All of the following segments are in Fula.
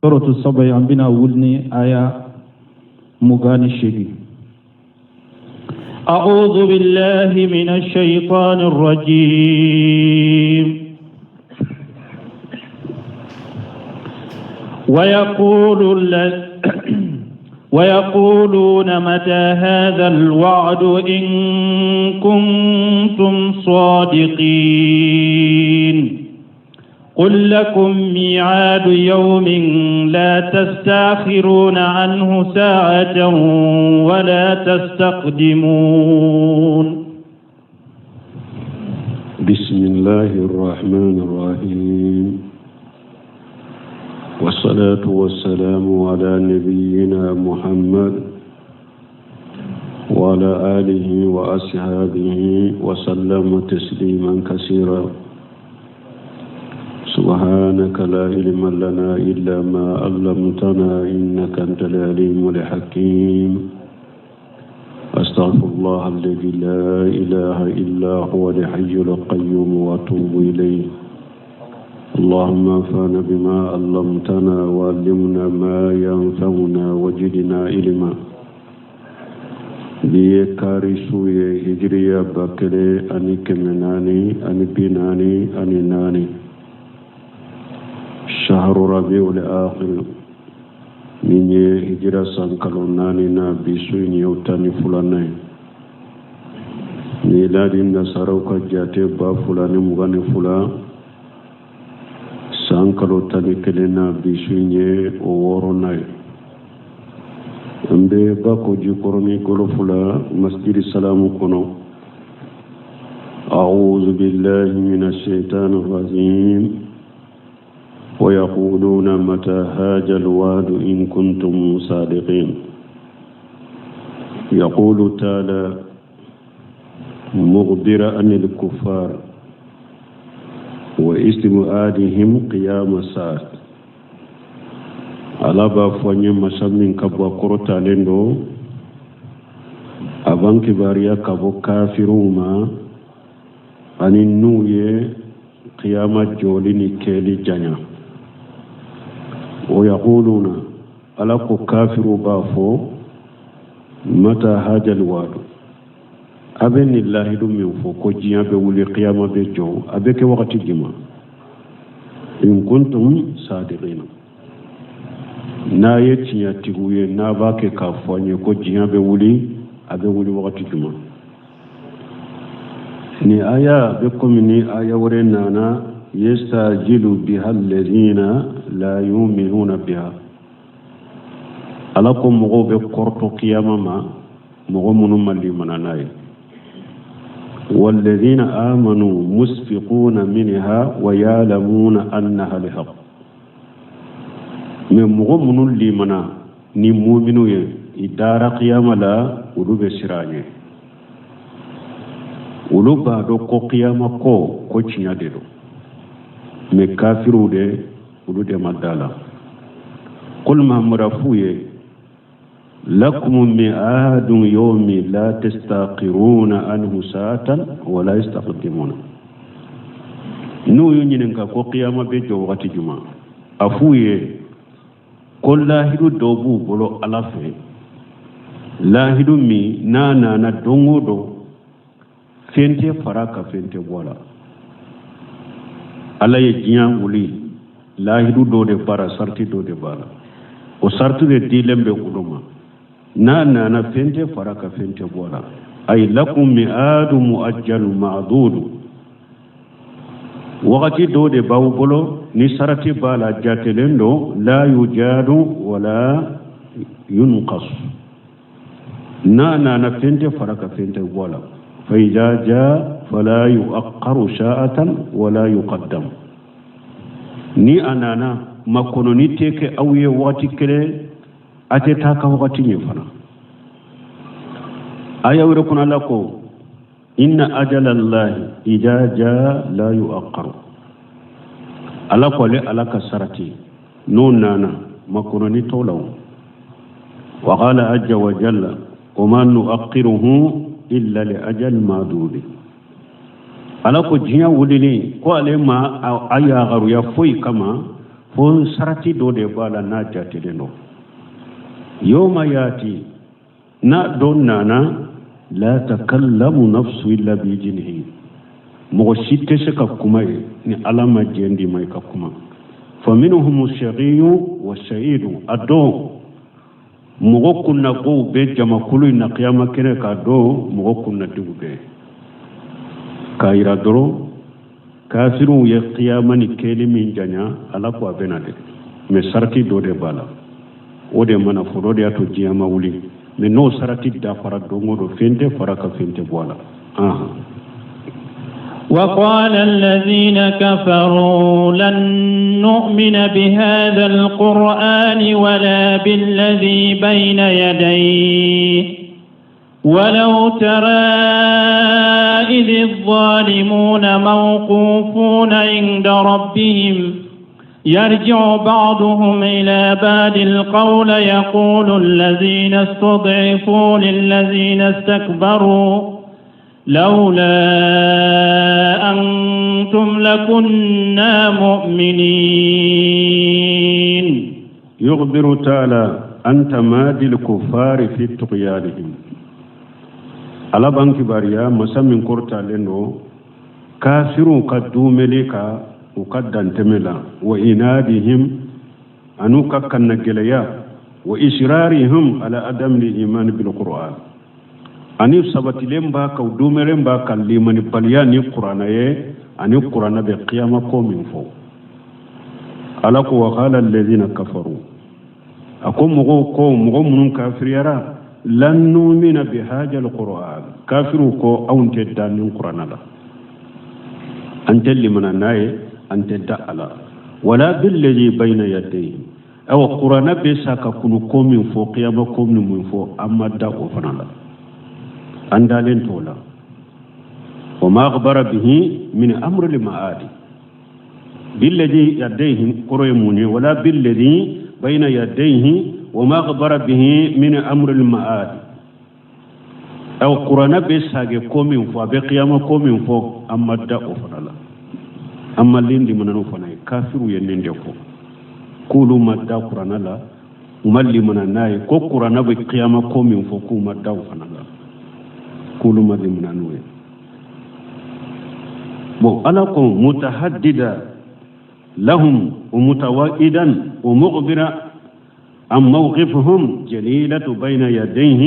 سورة الصبا عندنا ولني آية مغاني الشيء. أعوذ بالله من الشيطان الرجيم. ويقولون متى هذا الوعد إن كنتم صادقين قل لكم ميعاد يوم لا تستأخرون عنه ساعة ولا تستقدمون. بسم الله الرحمن الرحيم، والصلاة والسلام على نبينا محمد وعلى آله وأصحابه وسلم تسليما كثيرا. سبحانك لا علم لنا إلا ما علمتنا إنك أنت العليم الحكيم. أستغفر الله الذي لا إله إلا هو الحي القيوم وأتوب إليه. اللهم انفعنا بما علمتنا وعلمنا ما ينفعنا وزدنا علما. بيكاريسو هجريا بكري أني كمناني أني بناني أني ناني شهر ربيع الآخر من هجرة سانكالوناني نابيسوين يوتاني فلاني ميلادي نصاروكا جاتي با فلاني مغاني فلان سانكالو تاني كلنا بيسوين ووروناي أمبي باكو جيكوروني كولو فلا مسجد السلام كونو. أعوذ بالله من الشيطان الرجيم. ويقولون متى هذا الوعد إن كنتم صادقين. يقول تعالى مخبرا عن الكفار واستمعادهم قيام الساعة. على بافوني مسامين كبوا كروتا لندو أبان كباريا كبو كافروما عن النوية قيامة جوليني كيلي جانيا. ويقولون ألاكو كافر بافو متى هذا الوعد أبن الله دمي فوكو جيان بولي قيامة بجو أبك وقت جمع إن كنتم صادقين. ناية تيغوية ناباك كافواني كو جيان بولي أبولي وقت جمع. ni aya بكم ni aya ورنانا يستعجل بها الذين لا يؤمنون بها. ألاكم مغوب قرطو قيامما مغمون ملي مناناي. والذين آمنوا مسفقون منها ويعلمون أنها الحق. من مغمون لي منا ni مؤمنو إدارة قيام لا ولوب سراني ولوب دو كو قيام كو تشنيا ديدو me kafiru de ulu de madala. قل ما مرفوية لكم ميعاد يوم لا تستاقرون عنه ساعة ولا يستقدمون. نو ينينك كو قيامة بيجو وقت جمعة أفوية كل لاهدو دوبو بلو ألافي لاهدو مي نانا ندونغو دو فينتي فراكا فينتي بولا. ala ye jiɲa wuli lahidu do de bara sarti do de bara o sarti de dilem be kuluma na nana fente faraka fente bora ay lakum mi'adu muajjal ma'dud waqati do de bawu bolo ni sarati bala jatelendo la yujadu wala yunqas na nana fente faraka fente bora fa idza jaa فلا يؤخر ساعة ولا يقدم. ni anana makono ni teke awye wati kele ate taka wakati nyefana. aya wira kuna lako inna ajala allahi idha jaa la yu'akhkharu. alako le alaka sarati nunana makono ni tolaw. wa qala ajja wa jalla wa ma nu'akhiruhu illa li ajal madud. ala ko jinya wulini ko ale ma aya garu ya foi kama fo sarati do de bala na jatele no yawma yati na don nana la takallamu nafsu illa bi jinhi mo sitte se ka kuma ni alama jendi mai ka kuma fa minhum ash-shaqiyyu wash-sha'idu ado mo kunna go be jama kulu na qiyama kene ka do mo kunna dugbe kaira doro kafiru ya qiyama ni kelimi janya ala ko benade me sarti do de bala o de mana furo de ato jiyama wuli me no sarati da fara do ngodo fente faraka fente bola وقال الذين كفروا لن نؤمن بهذا القرآن ولا بالذي بين يديه ولو ترى إذ الظالمون موقوفون عند ربهم يرجع بعضهم إلى بعض القول يقول الذين استضعفوا للذين استكبروا لولا أنتم لكنا مؤمنين يخبر تعالى أنت مادي الكفار في طغيانهم على بانك باريا مسامين كورتا لنو كافرون كدومليكا وقدن تملا وإنادهم أنوكا كنجليا وإصرارهم على عدم الإيمان بالقرآن أني سبت لمبا كودوم لمبا كلمني بلياني قرآن أني قرآن بقيامة قوم فو ألاك وقال الذين كفروا أقوم مغو من كافر يرى لن نؤمن بهذا القرآن كافروا كو أو انتدان القرآن لا أنت اللي من الناي أنت دعلا ولا بالذي بين يديه أو القرآن بيساك كنو قوم فو قيامة قوم من فو أما دعو فنالا أندالين تولا وما أخبر به من أمر المعاد بالذي يديه قريموني ولا بالذي بين يديه وما أخبر به من أمر المعاد أو قرآن بيساق قوم فو بقيام قوم فو أما دعو فنالا أما اللين دي منانو فناي كافر ينين ديكو قولوا ما دعو قرآن لا وما اللي مناناي كو قرآن بقيام قوم فو كو ما دعو فنالا كل ما ذمنانوه بو ألاكم متحددا لهم ومتوائدا ومغبرا عن موقفهم جليلة بين يديه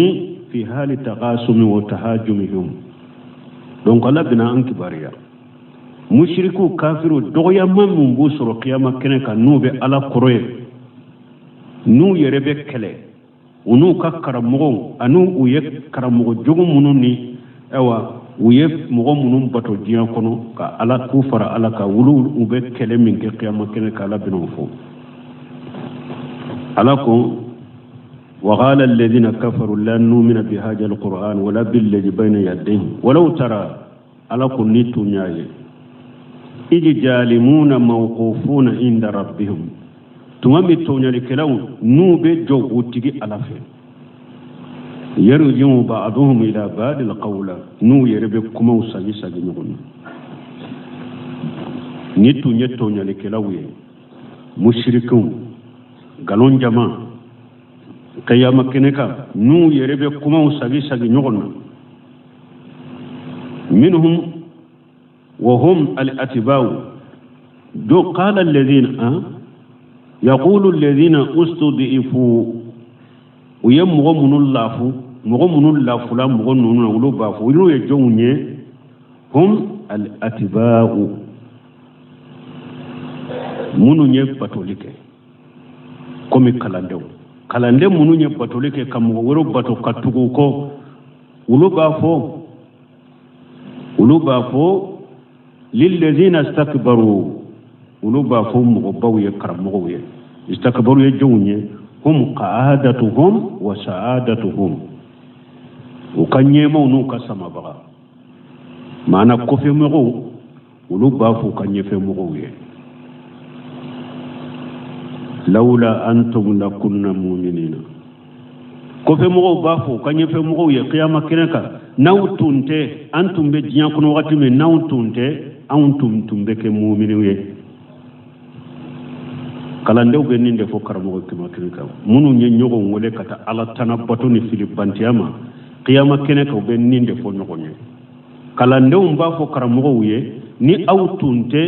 في حال تقاسم وتهاجمهم دونك لبنا أنكباريا مشركو كافر دويا من بوسر قيامة كنك نوبة على قروي نو يربك كله unu ka karamogo anu uye karamogo jogo mununi ewa uye mogo munun bato diya kono ka ala ku fara ala ka wulu ube kele min ke qiyama kene ka ala bino fo ala ko wa qala alladhina kafaru lan nu'mina bi hadha alquran wala billadhi bayna yadayhi walau tara ala ko nitu nyaaye idi jalimuna mawqufuna inda rabbihim tumami tonyali kelaw nube jo utigi alafe yarju ba'dhum ila ba'd alqawla nu yerbe kuma usagi sagi ngun nitu nyetonyali kelawye mushrikun galon jama qiyama keneka nu yerbe kuma usagi sagi ngun minhum wa hum al-atba'u do qala alladhina يقول الذين استضعفوا ويمغمن الله مغمن الله فلان مغنون ولو بافو ولو يجوني هم الاتباع منو ني باتوليكي كومي كالاندو منو ني باتوليكي كام ورو باتو كاتوكو كو ولو بافو للذين استكبروا ولو بافو مغبو يكرمو استكبروا يجوني هم قعادتهم وسعادتهم وكان يمونو كسما بغا معنى كوفي مغو ولو بافو كان يفي مغو لولا أنتم لكنا مؤمنين كوفي مغو بافو كان يفي مغو قيامة كنكا ناو تونتي أنتم بجيان كنو غاتي من ناو تونتي أنتم بك مؤمنين kalandew be ninde fo karamo kima kinika munu nye nyogo ngole kata ala tanabato ni filibantiama qiyama kene ka be ninde fo nyogo nye kalandew mba fo karamo uye ni autunte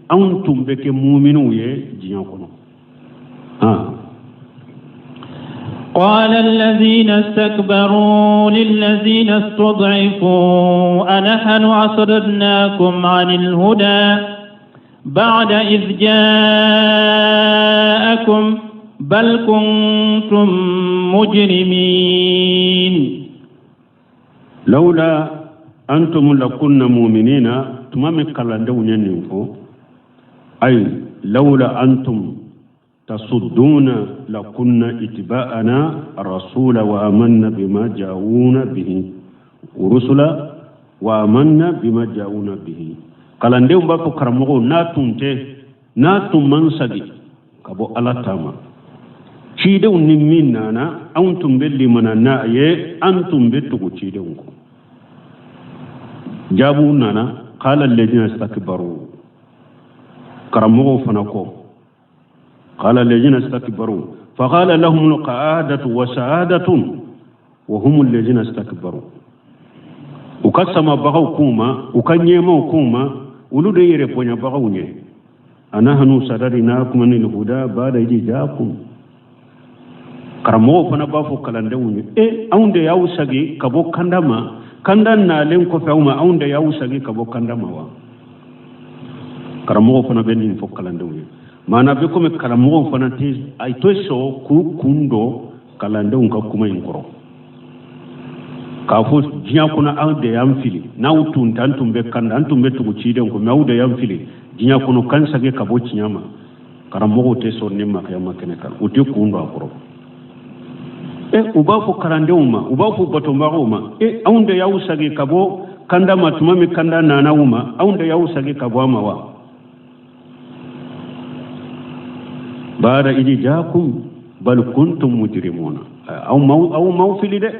antumbe ke mu'minu uye jinya kono قال الذين استكبروا للذين استضعفوا أنحن أصددناكم عن الهدى بعد إذ جاءكم بل كنتم مجرمين لولا أنتم لكنا مؤمنين تمام كلاندو ينفو أي لولا أنتم تصدون لكنا اتباعنا الرسول وآمنا بما جاءونا به ورسل وآمنا بما جاءونا به kalandew ba ko karamogo na tum mansagi kabo ala tama cidew ni min nana antum belli manana ye antum betugo cidew ko jabu nana qala alladhina istakbaru karamogo fanako قال الذين استكبروا فقال لهم القعادة وسعادة وهم الذين استكبروا وكسم بغوا كوما وكنيموا كوما ولد يربون بغوني أنحن صدرناكم من الهدى بعد إذ جاءكم كرمو فنبافو كلاندوني أوند ياوسغي كبو كندما كندان نالين كفاوما أوند ياوسغي كبو كندما كرمو فنبين فو كلاندوني mana be ko me karamo fanati ay to so ku kundo kalande on ka kuma inkoro ka fo jinya kuna ande yam fili nawtun tantum be kanda antum be tugu ciden ko mawde yam fili jinya kuno kan sage ka bo cinyama karamo te so nimma kayama kene kal uti kundo akoro uba fo karande uma uba fo bato maroma aunde yawu sage ka bo kanda matuma mi kanda nana uma aunde yawu sage ka bo amawa بعد إذ جاءكم بل كنتم مجرمون أو موفل ده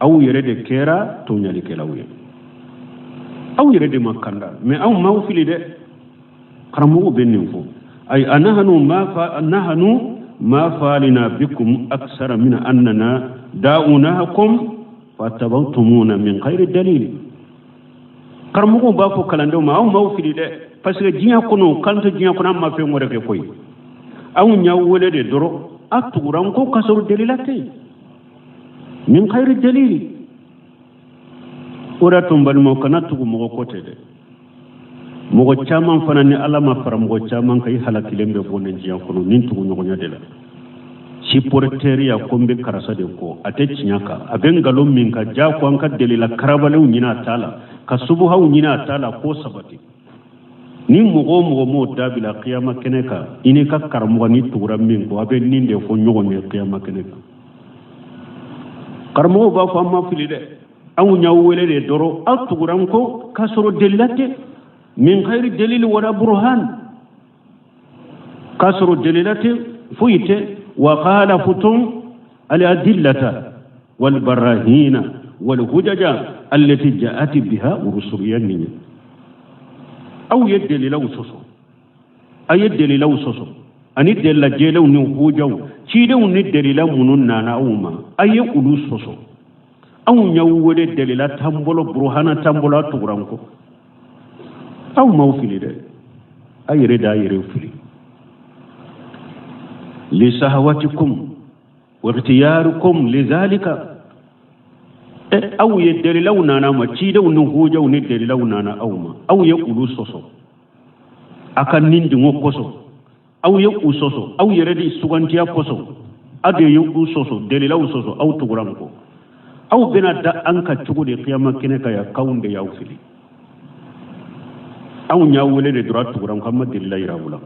أو يرد كيرا تونيالي كلاوية أو يرد مكاندا ما أو موفل ده كرمو بينفو أي نحن ما فعلنا بكم أكثر من أننا دعوناكم فاتبعتمونا من غير دليل كرمو بافو كلاندو ما أو موفل ده parce que jinya kono kanto jinya kono ma fe ngore ke koy aw ñawwole de doro aturan ko kasoro delilate min khayri dalil ora tumbal mo kana tugu mo kote de mo chaman fanani alama faram go chaman kay halakilembe bonen jiya kono nin tugu no nya de la si porteria kombe karasa de ko ate chinyaka aben galom min ka ja ko an ka delila karabale nyina tala ka subuha nyina tala ko sabati ni mogo mo dabila qiyama keneka ini ka karmo ni tura min ko abe ninde fo nyogo me qiyama keneka karmo ba fa ma filide awu nyawwele de doro atuguran ko kasoro delate min khairi dalil wala burhan kasoro delilate fuite wa qala futum al adillata wal barahina wal hujaja allati ja'at biha rusuliyan أو يدل لو سوسو أيدل لو سوسو أني دل جلو نوجو شيدو ندل لا منون ناوما أي أولو سوسو أو نيوول دل لا تامبولو بروهانا تامبولا تورانكو أو موفلي ده أي ردا يرفلي لسهواتكم واختياركم لذلك أو يدل لونا ما تشيدو نوجو ندل لونا أوما أو يقولوا سوسو أكن نندي وكوسو أو يقول سوسو أو يردي سوغانتيا كوسو أدي يقول سوسو دل لو سوسو أو تغرامكو أو بنا دا أنكا تقول قياما كنكا يا كون دي يوفلي أو نياولي درات تغرام كما دل لا يراولا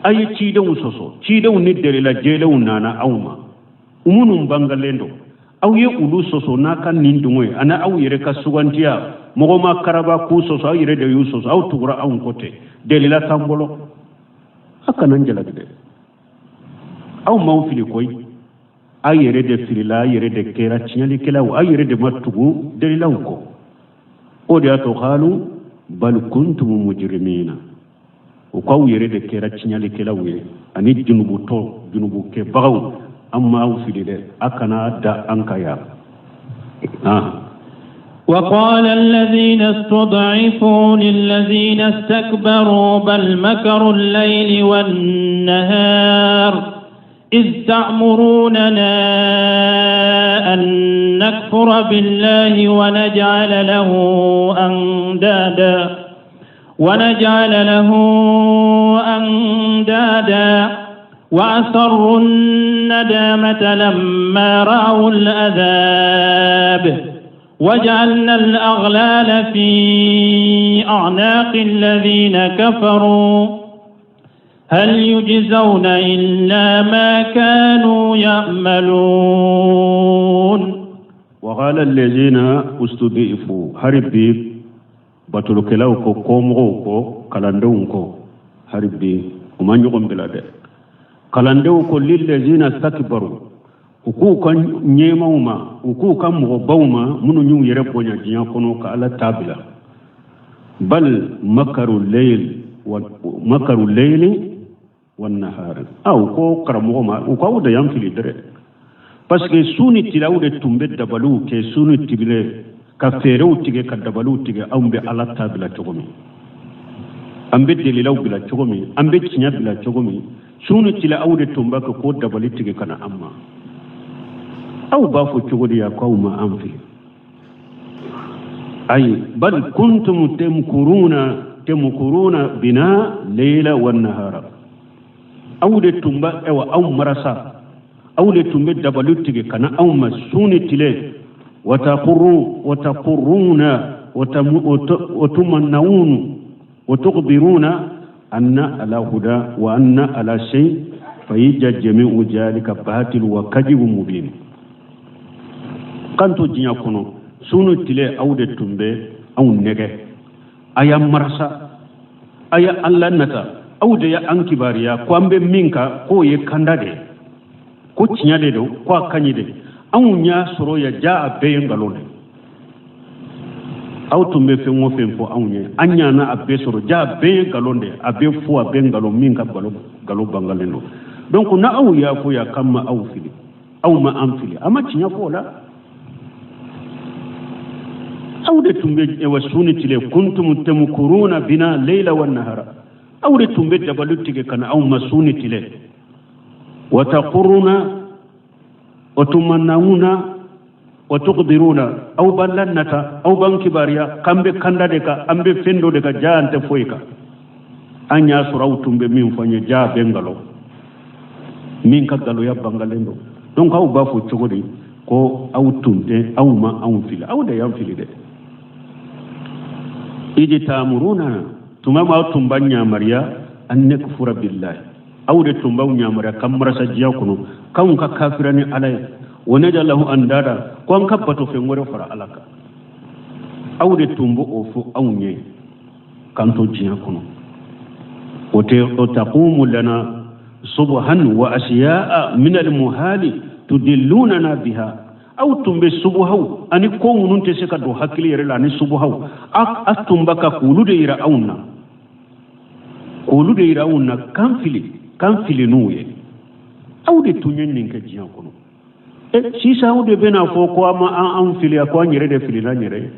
أي تشيدو سوسو تشيدو ندل لا جيلو نانا أوما أمونم بانغالندو aw ye ulu soso na kan nin dungoy ana aw yere ka sugantiya mogo ma karaba ku soso aw yere de yu soso aw tugura aw kote delila tambolo haka nan jala de aw maw fili koy ay yere de filila yere de kera tinyali kelaw ay yere de matugu delila ko o de ato khalu bal kuntum mujrimina وكاو يريد كيرا تشنيالي كلاوي أني جنوبو كباو أما أو في لده أكنا دا أنكايا وقال الذين استضعفوا للذين استكبروا بل مكروا الليل والنهار إذ تأمروننا أن نكفر بالله ونجعل له أندادا وأسروا الندامة لما رأوا العذاب وجعلنا الأغلال في أعناق الذين كفروا هل يجزون إلا ما كانوا يعملون وقال الذين استضعفوا هربي بطلقلاوكو كومغوكو كالاندوكو هربي ومن يقوم بلاده كالاندوكو للذين استكبروا ukuka nyemauma ukuka mgobauma munu nyu yereponya jiyakono ka ala tabila bal makaru layli wan nahar aw ko karamoma ukaw da yamfili dere parce que suni tilawde tumbe dabalu ke suni tibile ka ferew tige ka dabalu tige ambe ala tabila togomi ambe delilaw bila togomi ambe cinya bila togomi suni tilawde tumba ko dabali tige kana amma أو بافو تشغلي يا قوم أنفي أي بل كنتم تمكرون بنا ليلا والنهار أو لتنبا أو مرسا أو لتنبا دبلوتك كان أو مسوني تلي وتقرون وتمنون وتقدرون أن على هدى وأن على شيء فيجا جميع ذلك باطل وكذب مبين kanto jinya kono sunu tile awde tumbe aw nege aya marasa aya alla nata awde ya ankibariya ko ambe minka ko ye kandade ko tinyade do ko kanyide aw nya soro ya jaa be ngalone aw tumbe fe mo fe fo aw nya anya na abbe soro jaa be ngalonde abbe fo abbe ngalo minka galo bangalendo donc na aw ya fo ya kamma aw fili aw ma am fili ama tinya fo la أود تنبت وسوني تلي كنتم تمكرون بنا ليلا والنهار أود تنبت دبلتك كان أو مسوني تلي وتقرون وتمنون وتقدرون أو بلنتا أو بانكباريا كم بكندك أم بفندو دك جاء أنت فويكا أن يسرعوا تنبت من فني جاء بنغلو من كغلو يا بنغلندو دونك أو بافو تشغلي ko aw tunte aw ma aw fili aw da yam fili de idi tamuruna tuma ma tumbanya mariya an nakfura billahi aw de tumbanya mariya kam marasa jiya kuno kan ka kafirani alai wa najalahu andada ko an kabbato fe ngore fara alaka aw de tumbo o fu aw nye kan to jiya kuno o taqumu lana subhan wa asya'a min al muhali tudillunana biha aw tumbe subuhaw ani ko munun te se ka do hakili yere la ni subuhaw ak tumba ka kulude ira awna kan fili nuye aw de tunyen nin ka jiya kono si sa aw de bena fo ko ama an fili ko nyere de fili la nyere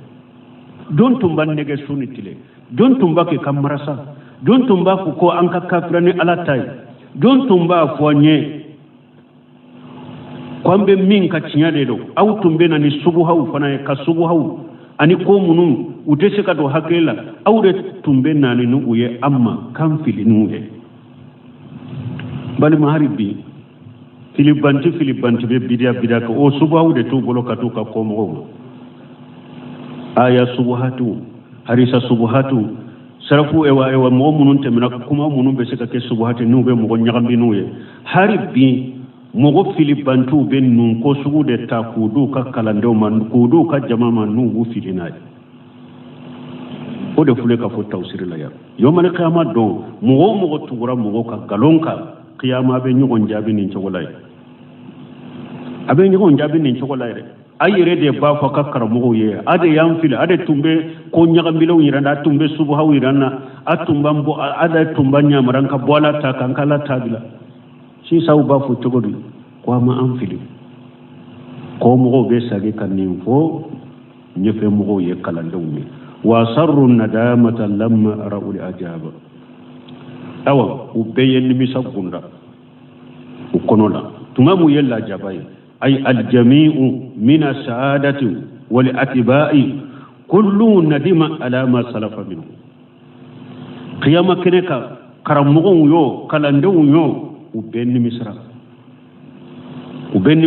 don tumba nege sunitile don tumba ke kamarasa don tumba ko an ka kafirani alatai don tumba fo nye kwambe min ka tinyade do aw tumbe na ni subuhaw fana ka subuhaw ani ko munun utese ka do hakela aw de tumbe na ni nu uye amma kan fili nuye bali maharibi filibanti be bidia ko o subuhaw de to bolo ka to ka ko mo aya subuhatu harisa subuhatu sarafu ewa mo munun temina kuma munun be se ka ke subuhatu nu be mo nyagambi nuye haribi mogo filibantu ben nun ko sugu de ta kudu ka kalando man kudu ka jama man nu bu filinay o de fule ka fo tawsir la ya yo man qiyama do mogo tugura mogo ka galonka qiyama be nyugon jabi nin chogolay abe nyugon jabi nin chogolay re ayire de ba fa ka karamugo ye ade yam fil ade tumbe ko nyaga milo yiranda tumbe subu hawirana atumba mbo ada tumba nyamaran ka bola ta kan kala tabila si saw ba fu togodi ko ma am fili ko mo be sage kan ni fo nyefe mo ye kala ndawmi wa sarru nadamata lamma ra'u al ajaba awa ubeyen mi sagunda ukonola tumamu yella jabai ay al jami'u min as-sa'adati wal atba'i kullu nadima ala ma salafa minhu qiyama keneka karamugo yo kalande yo ubenni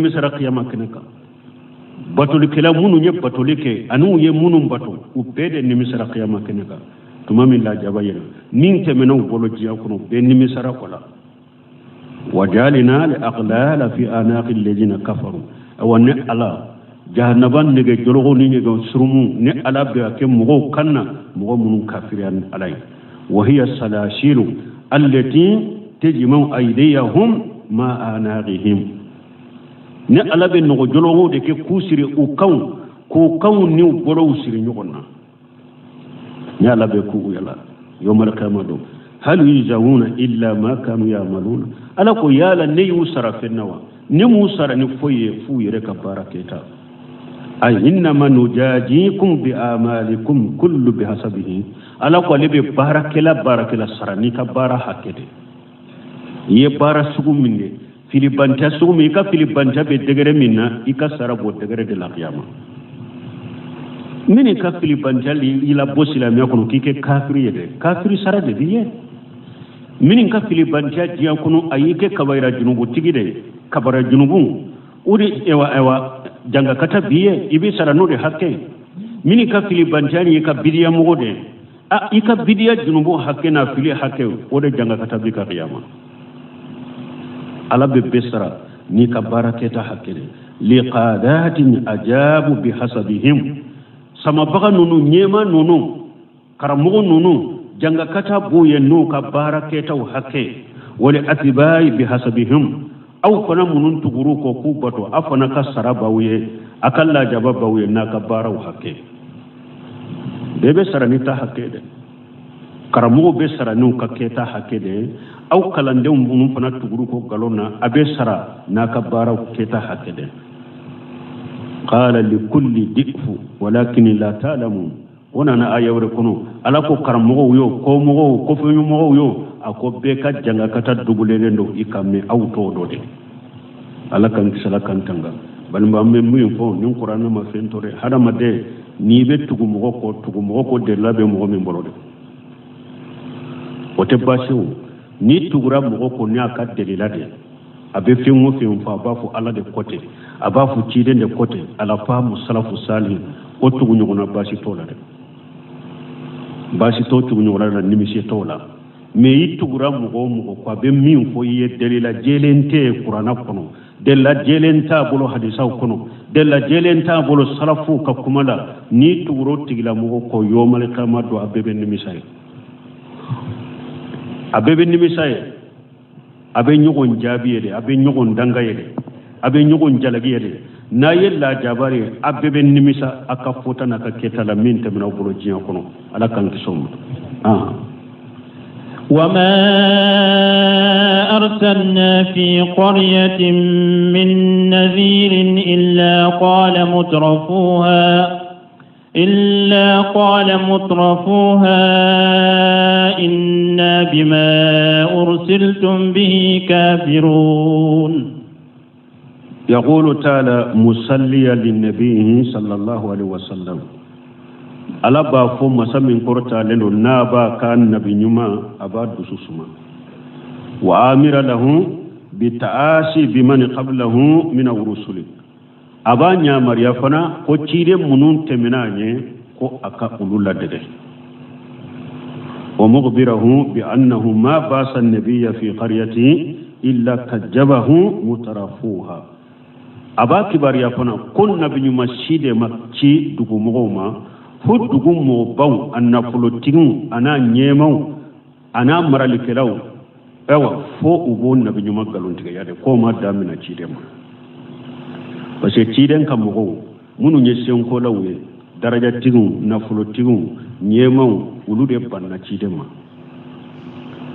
misra qiyama keneka batuli kila munu nye batuli ke anu ye munu bato ubede ni misra qiyama keneka tumami la jabayira ninte meno bolo jiya kuno benni misra kola wajalina li aqlala fi anaqi alladhina kafaru awanne ala jahannaban nege jologo ni nege surumu ne ala be ake mugo kanna mugo munun kafiran alai wa hiya salashilu allati tajmu aydiyahum ma anaqihim ne ala be no jologo de ke kusiri u kaw ni bolo usiri nyogonna ne ala be ku yala yawmal qiyamah hal yujawuna illa ma kanu ya'maluna ala ko yala ne yusara fennawa ne musara ni foye fu yere ka baraketa ay inna man nujajikum bi amalikum kullu bihasabihi ala ko lebe barakela sarani ka bara hakede ye bara sugu minde filibanta sugu mi ka filibanta be degere minna ika sara bo degere de la qiyama mini ka filibanta li ila bosila mi ko kike kafiri yede kafiri sara de biye mini ka filibanta diya kono ayike kabaira junubu tigide kabara junubu uri ewa janga kata biye ibi sara no de hakke mini ka filibanta ni ka bidiya mogode a ika bidiya junubu hakke na fili hakke ode janga kata bi ka qiyama ala be besara ni ka baraketa hakke li qadatin ajabu bihasabihim sama baga nunu nyema nunu karamugo nunu janga kata boye no ka baraketa hakke wali atibai bihasabihim aw kana munun tuguru ko ku bato afana ka sarabawiye akalla jababawiye na ka baraw hakke bebe sarani ta hakke de karamugo be sarani ka keta hakke de aw kalande munun fana tuguru ko galona abe sara na ka baraw keta hakke de qala li kulli difu walakin la ta'lamun wana na ayawre kono ala ko karamugo yo ko mugo ko fu mugo yo ako be ka janga kata dugulele ndo ikame auto do de ala kan sala kan tanga balma me muy fo ni qur'an ma fentore hada made ni be tugu mugo ko de labe mugo min bolode o te basu ni tugura mugo ko ni aka delila de abe finwo fa ba fu ala de côté aba fu cide de côté ala fa musalafu salih o tugu nyugona basi tola de basi to tugu nyugona nimisi tola me yitugura mugo kwa be min fo ye delila jelente qur'ana kono della jelenta bolo hadisa kono della jelenta bolo salafu ka kumala ni tuguro tigila mugo ko yomal kamado abebe nimisay abe nyugon jabiyede abe nyugon dangayede abe nyugon jalagiyede na yella jabare abebe nimisa aka fota na ka ketala min tamina bolo jiya kono ala kan kisom وما أرسلنا في قرية من نذير إلا قال مترفوها إنا بما أرسلتم به كافرون. يقول تعالى مسليا للنبي صلى الله عليه وسلم ala ba fo masamin korta lendo na ba kan nabi nyuma abadu susuma wa amira lahu bi ta'asi biman qablahu min ar-rusuli abanya mariya fana ko cire munun teminanye ko aka ulula dede wa mughbirahu bi annahu ma basa an-nabiyya fi qaryati illa kajabahu mutarafuha abaki bariya fana kun nabi nyuma shide makci dugu mogoma fudugum mo baw anna fulutin ana nyemaw ana maralikelaw ewa fo ubon nabi nyuma galon tiga yade ko ma damina cidem parce que ciden kam mo munu nye senko lawe daraja tigun nafulo tigun nyemau ulude banna cidema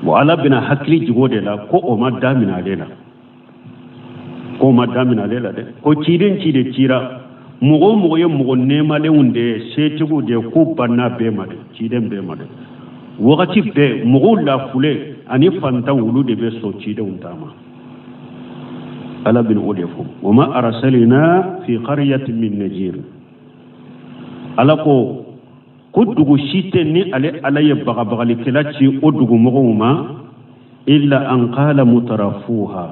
wa ala bina hakli jigode la ko o ma damina lela ko ma damina lela de ko ciden cide cira mugo ye mugo nema le unde setigu de ko banna be made ciden be made wakati be mugo la fule ani fanta ulude be so cide untama ala bin odefo wama arsalina fi qaryatin min najir ala ko dugu shite ni ala ye bagabagali kelaci o dugu mogo ma illa an qala mutarafuha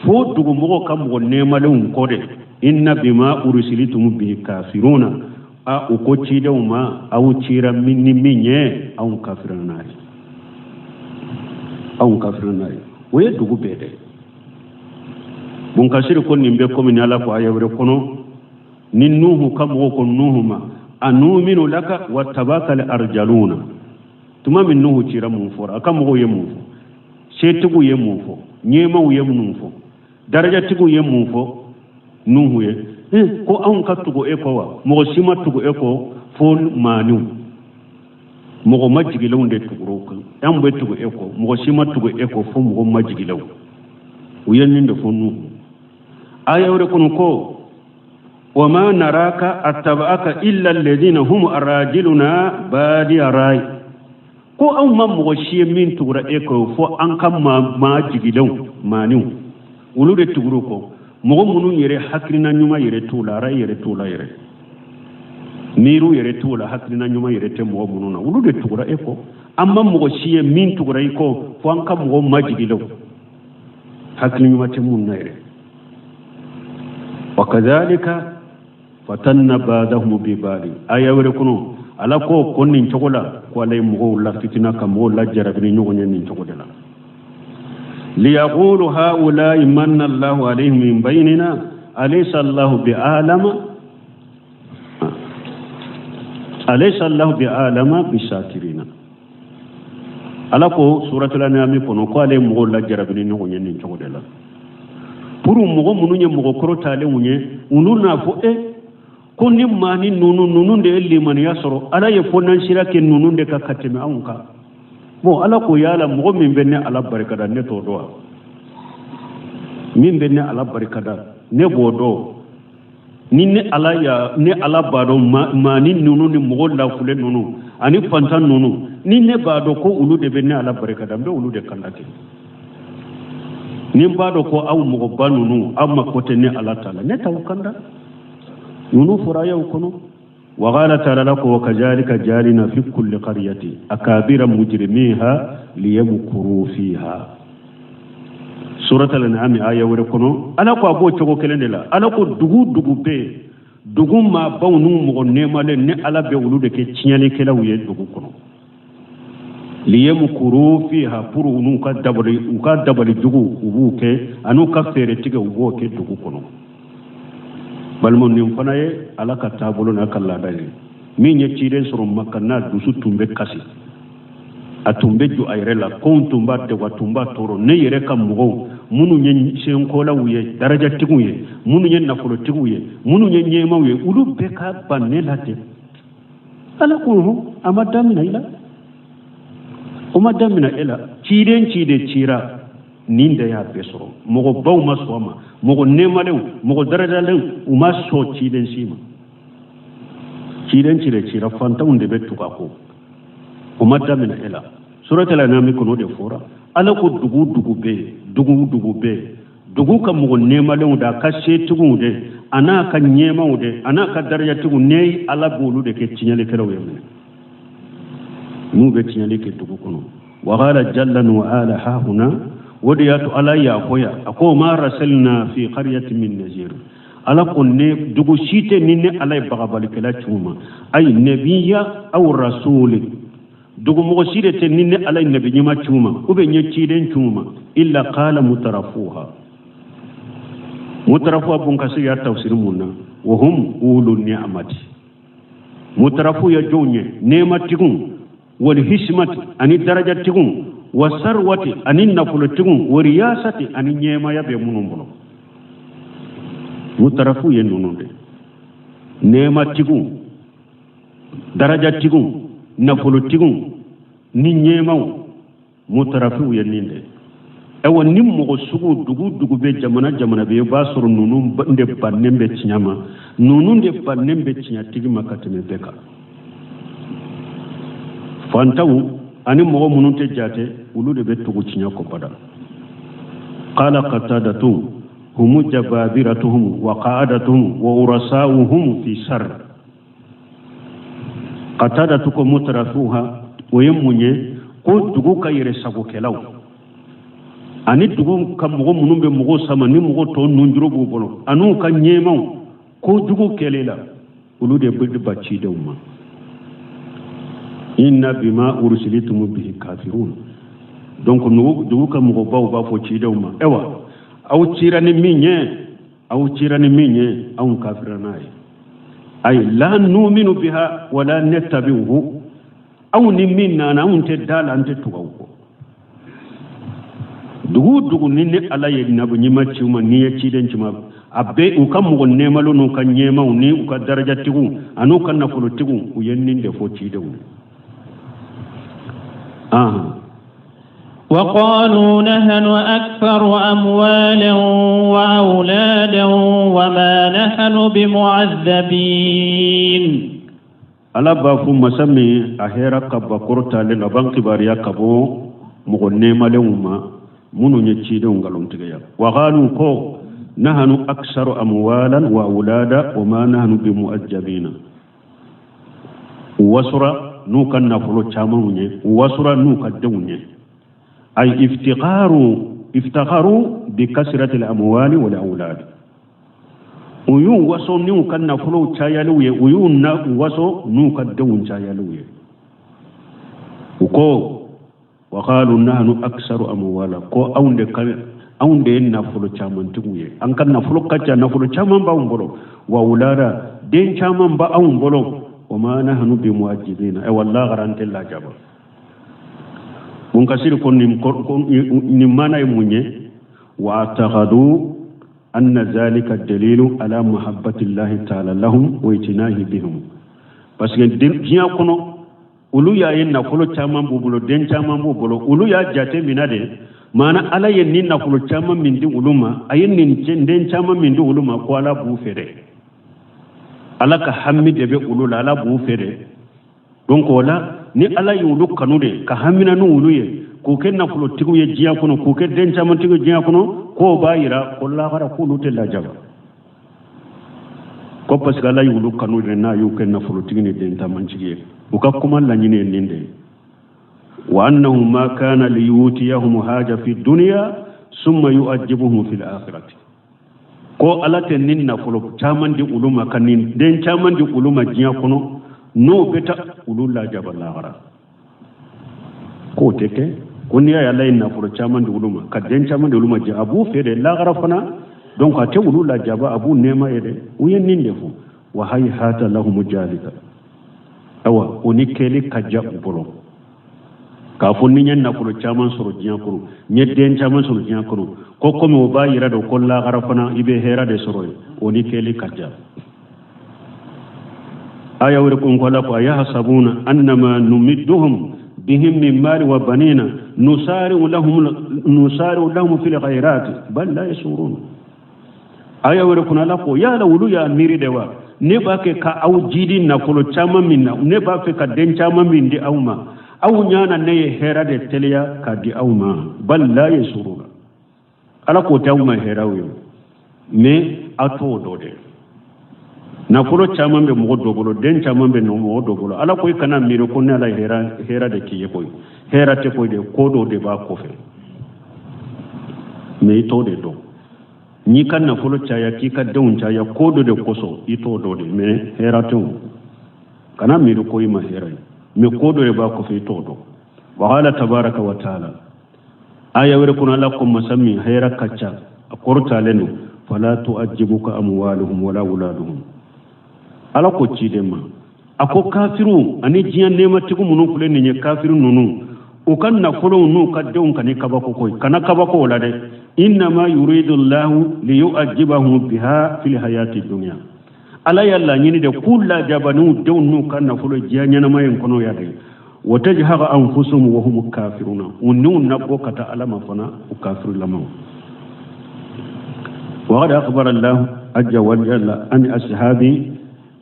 fo dugu mogo kam go nemalewun kode inna bima ursilitum bihi kafiruna a uko cidew ma aw cira minni minye aw kafirunari waye dugu bede bun kasiri ko nimbe ko min ala ko ayawre kono nin nuhu kam go ko nuhuma anuminu laka wattabaka al-arjaluna tuma min nuhu cira mun fora kam go yemu setugu yemu fo nyema yemu fo daraja tigu yemu fo nuhu ye ko an katugo eko wa mo sima tugo eko fo manu mo majigilo nde tuguro ko am be tugo eko mo sima tugo eko fo mo majigilo uyen ndo fo nuhu ayawre kono ko وما نراك اتبعك الا الذين هم اراجلنا بادي راي ko an ma mo shi min tura eko fo an kan ma jigilaw maniu ulu de tuguro ko mo munu yere hakrina nyuma yere tula ra yere miru yere tula hakrina nyuma yere te mo munu na ulu de tugura eko amma mo shi min tura eko fo an kan mo ma jigilaw hakrina nyuma te mun na yere wakadhalika fatanna badahum bi bali ayawre kuno ala ko konni chogola ko lay mugo la fitina kam mo la jarabini nyugo nyen chogodela li yaqulu haula imanna Allah alayhim min baynina alaysa Allah bi alama bi shakirina ala ko suratul an'am kono ko lay mugo la jarabini nyugo nyen chogodela puru mugo mununye mugo korotale munye ununa fo ko ni mani nunu de liman yasro ala ye fonan shirake nunu de ka kateme anka bo ala ko yala mo min benne ala barkada ne to do min benne ala barkada ne bodo ni ne ala ya ne ala bado mani nunu ni mo la fule nunu ani fantan nunu ni ne bado ko ulu de benne ala barkada be ulu de kandake ni bado ko aw mo ba nunu amma ko te ne ala taala ne taw kanda nunu furaya ukono wa qala ta'ala lakum wa kadhalika jalina fi kulli qaryati akabira mujrimiha liyamkuru fiha suratul an'am aya wore kono ala ko abo chogo kelendela ala ko dugu be dugu ma bawnu mo nemale ne ala be wulude ke cinyani kelaw ye dugu kono liyamkuru fiha puru nu ka dabali dugu ubuke anu ka fere tige ubuke dugu kono balmon nim fana ye ala ka taabolo na kala dali min ye ciiden soro makka na dusu tumbe kasi a tumbe ju ayre la ko tumba de wa tumba toro ne yere kam mugo munu nye sen ko la wuye daraja tigu ye munu nye nafulo tigu ye munu nye nyema ye ulu be ka banne la te ala ko amadamina ila o madamina ila ciiden ciide cira ninda ya besoro mogo baw masoma mogo nemalew mogo darajalew uma so ciden sima ciden cire cira fanta unde betuka ko o madamina ila suratul anam ko no de fora ala ko dugu be dugu kam mogo nemalew da ka setugu de ana ka nyema de ana ka daraja tugu nei ala bolu de ke cinyale kero yemne mu be cinyale ke dugu kono wa qala jalla wa ala ha huna وديات على يا خويا اكو ما رسلنا في قريه من نذير على كن دغو شيته نين على بغبل كلا تشوما اي نبي او رسول دغو مو شيته نين على النبي نيما تشوما وبي نيتشيدن تشوما الا قال مترفوها بون كاسي يا تفسير منا وهم اولو النعمه مترفو يا جوني نعمتكم والحشمه اني درجتكم wasarwati anin nafulutigun wariyasati anin nyema yabe munumbulo mutarafu yenununde nema tigu daraja tigu nafulu tigu ni nyemaw mutarafu yeninde ewa nim mo sugu dugu be jamana be basuru nunu nde bannembe tinyama nunu nde bannembe tinya tigi makateme beka fantawu ani mo mununte jate ulude be tugu tinya ko bada qala qatadatu hum jababiratuhum wa qa'adatuhum wa urasauhum fi sar qatadatu ko mutarafuha oyemunye ko dugu kayire sago kelaw ani dugu kam mo munumbe mo sama ni mo to nunjuro bu bolo anu kan nyemaw ko dugu kelela ulude bidde bacci dewma inna bima ursilitum bihi kafirun donc dugu kam mo baw ba fo ci dewma ewa aw cirani minye aw kafirana ay la nu'minu biha wala nattabi'uhu aw ni minna na unte dala ante tugaw ko dugu ni ne ala ye nabu nyima ciuma ni ye ci den cima abbe u kam mo nemalo no kan nyema ni u ka daraja tigu anu kan na fulu tigu u yenni de fo ci dewu وقالوا نحن أكثر أموالا وأولادا وما نحن بمعذبين ala bafu masami ahera kabba korta le laban kibariya kabo mo nemale umma munu nyeci de ngalon tiga wa qalu ko nahnu aktsaru amwalan wa aulada wa ma nahnu bimuajjabina wasura nu kan nafulu chamunye wasura nu kadunye ay iftikharu bi kasrati al amwali wal aulad uyun waso ni kan nafulu chayaluye uyun na waso nu kadun chayaluye uko وقالوا نحن أكثر أموالا كو أونde nafulu chaman tiguye an kan nafulu kacha nafulu chaman ba umbolo wa ulada den chaman ba umbolo wa ma nahnu bi muajjidina ay wallahi garante la jaba mun kasir kon ni mana munye wa taqadu anna zalika dalilu ala mahabbati llahi ta'ala lahum wa itinahi bihim parce que dinya kono ulu ya yin nafulu chaman bubulo den chaman bubulo ulu ya jate minade mana ala yin ni nafulu chaman min di uluma ayin nin den chaman min di uluma ko ala bu fere ala ka hammide be ulula ala bu fere donc wala ni ala yulu kanude ka hammina nu uluye ko ken nafulu tigu ye jiya kono ko ken den chaman tigu jiya kono ko bayira ko la gara ko lute la jaba ko parce que ala yulu kanude na yu ken nafulu tigu ni den chaman tigu وكما لنين النندي وأنه ما كان ليوتيهم حاجة في الدنيا ثم يؤجبهم في الآخرة ko alate nin na fulo chaman di uluma kanin den chaman di uluma jiya kono no beta ulula jabala gara ko teke koni ya lay na fulo chaman di uluma ka den chaman di uluma jiya abu fere la gara fana donc ate ulula jaba abu nema yede uyen nin defu wa hayhata lahum jalika awa oni kele kajja ubolo ka fonni nyen na fulo chaman soro jiya kuru nyedden chaman soro jiya kuru ko komi o ba yira do ko la garafana ibe hera de soro oni kele kajja aya wure ko ngola ko ya hasabuna annama numidduhum bihim min mali wa banina nusari'u lahum fil khairat bal la yasurun aya wure ko la ko ya la wulu ya miri dewa ne ba ke ka au jidi na fulo chaman minna ne ba fe ka den chaman min di auma au nyana ne hera de telia ka di auma bal la yasuruna ala ko tawma herawiyo me ato dode na fulo chaman be mo dobolo den chaman be no mo dobolo ala ko kana miro ko ne ala hera de kiye ko hera te ko de ko do de ba ko fe me to de do ni kan na fulo chaya ki ka dawun chaya ko do de koso ito do de me hera to kana miro ko ma hera me ko do de ba ko fe to do wa hala tabaraka wa taala aya wure kuna lakum masami hera kacha akorta lenu fala tu'ajjibuka amwaluhum wala auladuhum ala ko cidema ako kafiru ani jiyan nema tigu munun kule ni kafiru nunu o kan na folo nu ka deun kan kabako koy kana kabako wala de inna ma yuridu allah li yu'ajjibahu biha fil hayati dunya ala yalla nyini de kulla jabanu dawnu kan nafulo janya na mayen kono yade watajhaqa anfusuhum wa hum kafiruna unun nabbo kata alama fana kafiru lama wa qad akhbara Allah azza wa jalla an ashabi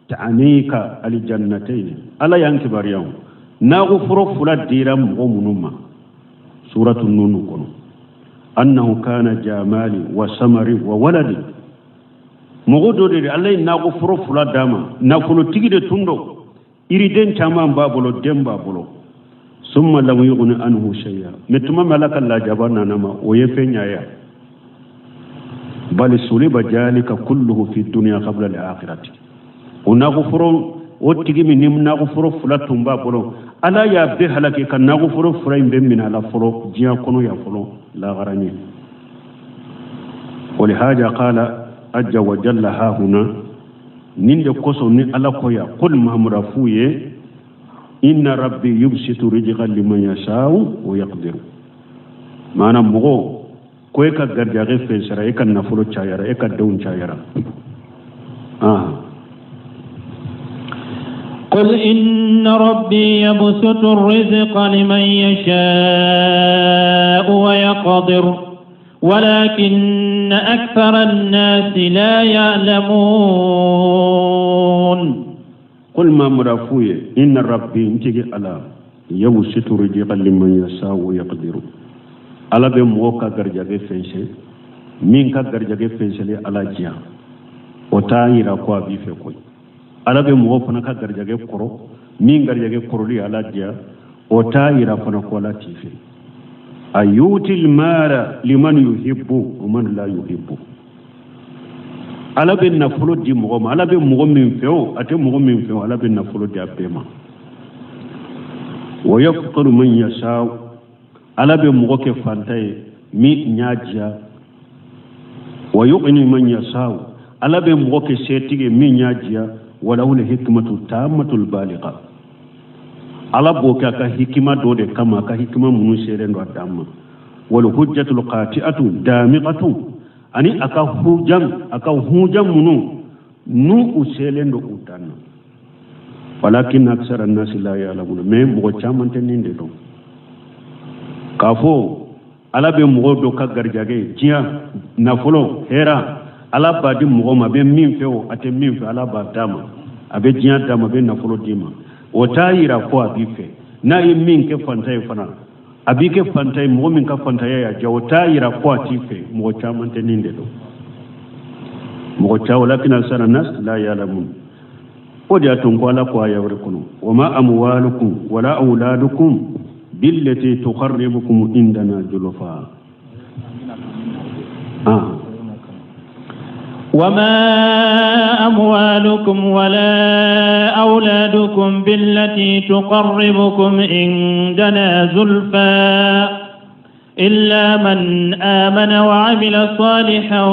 ta'anika aljannatayn ala yankibar yaw na gufuru fulat diram mu'minuma suratu nun kono annahu kana jamali wa samari wa waladi mogodo de Allah na gufuru fulat dama na fulo tigide tundo iriden chama babolo demba bolo summa lam yughni anhu shay'a mituma malaka la jabana nama oyefenya ya bal suliba jalika kulluhu fi dunya qabla al-akhirati unagufuru otigi minim nagufuru fulatum babolo ala ya be halake kan nagufuru furaim be min ala furo jiya kono ya furo la garani ولهذا قال عز وجل ها هنا ninde koso ni ala koya qul mahmurafuye inna rabbi yubsitu rizqa liman yasha'u wa yaqdiru manam mugo koy ka garjage fesara e kan nafulo chayara e ka dawun chayara قل إن ربي يبسط الرزق لمن يشاء ويقدر ولكن أكثر الناس لا يعلمون قل ما مرافوية إن ربي انتجي على يبسط رزقا لمن يشاء ويقدر على بموكا غرجاغي فنشي مين كا غرجاغي فنشي على جيا وتايرا كوا بي فكوي على بموكا كا غرجاغي كورو مين غرجاغي كورولي على جيا وتايرا فنا كولا تيفي ayuti almala liman yuhibbu wa man la yuhibbu ala ben nafulo di mo ala ben mo min feo ate mo min feo ala ben nafulo di apema wa yaqtaru man yasha ala ben mo ke fantai mi nyaaja wa yuqni man yasha ala ben mo ke setige mi nyaaja wala wala hikmatu tammatul baligha ala boka ka hikima do de kama ka hikima munu sere ndo adamma wal hujjatul qati'atu damiqatu ani aka hujam munu nu usele ndo utanna walakin aksara an-nas la ya'lamun me mo chamante ninde do kafo ala be mo do ka garjage jiya nafulo hera ala badi mo ma be min feo ate min fe ala ba dama abe jiya dama be nafulo dima wotayira ko abife na yimin ke fantay fana abike fantay mu'min ka fantay ya jawtayira ko atife mo chamante ninde do mo chaw lakin asara nas la ya'lamun odi atun ko ala ko ayawre kuno wama amwalukum wala auladukum billati tuqarribukum indana julfa وما أموالكم ولا أولادكم بالتي تقربكم عندنا زلفى إلا من آمن وعمل صالحا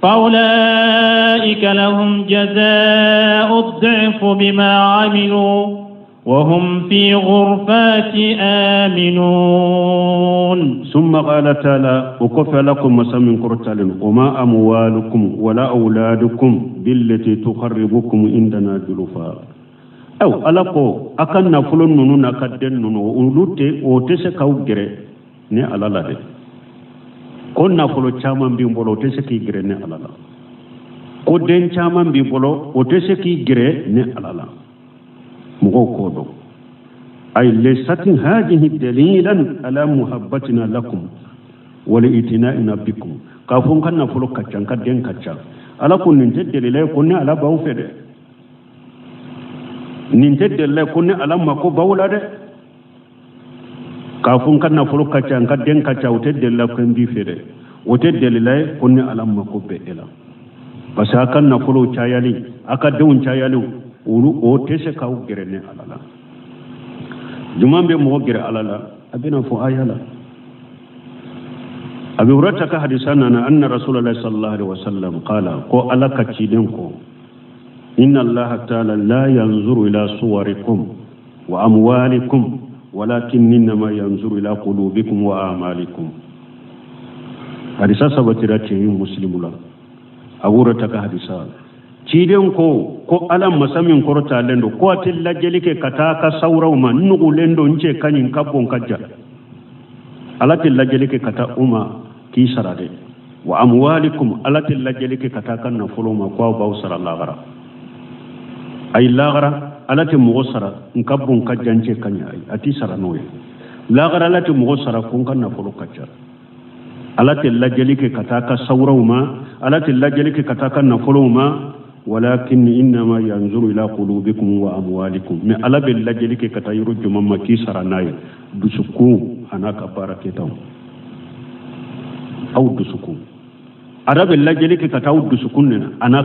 فأولئك لهم جزاء الضعف بما عملوا وهم في غرفات آمنون ثم قال تعالى وكفى لكم مسامن قرطال وما أموالكم ولا أولادكم بالتي تقربكم عندنا زلفى أو ألاكو أكن نفلون نونو نكدن نونو ولوتي وتسي كاو غري ني ألالا دي كون نفلو چامان بيمبولو وتسي كي غري ني ألالا كون دين چامان بيمبولو وتسي كي غري ني ألالا مغوكودو أي ليست هذه دليلا على محبتنا لكم ولإتنائنا بكم كافون كان نفلو كتشان كدين كتشان على كون ننتد دليلا يكون على باوفد ننتد دليلا يكون على مكو باولا كافون كان نفلو كتشان كدين كتشان وتد دليلا يكون بيفد وتد دليلا يكون على مكو بإلا بس أكان نفلو چايالي أكادون چايالي ulu o tese kaw gerene alala jumambe mo gere alala abina fo ayala abi urata ka hadisana anna rasulullah sallallahu alaihi wasallam qala ko alaka ciden ko inna allaha ta'ala la yanzuru ila suwarikum wa amwalikum walakin inma yanzuru ila qulubikum wa a'malikum hadisa sabatira ce muslimula awura taka hadisa ciden ko alam masamin korta lendo ko atilla jelike kataka saurawma nugu lendo nce kanyin kabbon kajja alatilla jelike kata uma ki sarade wa amwalikum alatilla jelike kataka na fuluma ko baw sara lagara ay lagara alati mugo sara nkabbon kajja nce kanya ay ati sara noye lagara alati mugo sara kun kan na fulu kajja alati lajelike kataka saurawma alati lajelike kataka na fuluma ولكن إنما ينظر إلى قلوبكم وأموالكم من ألا باللجلك كتير جمما كيسر ناي دسكو أنا كباركتهم أو دسكو ألا باللجلك كتاو دسكوننا أنا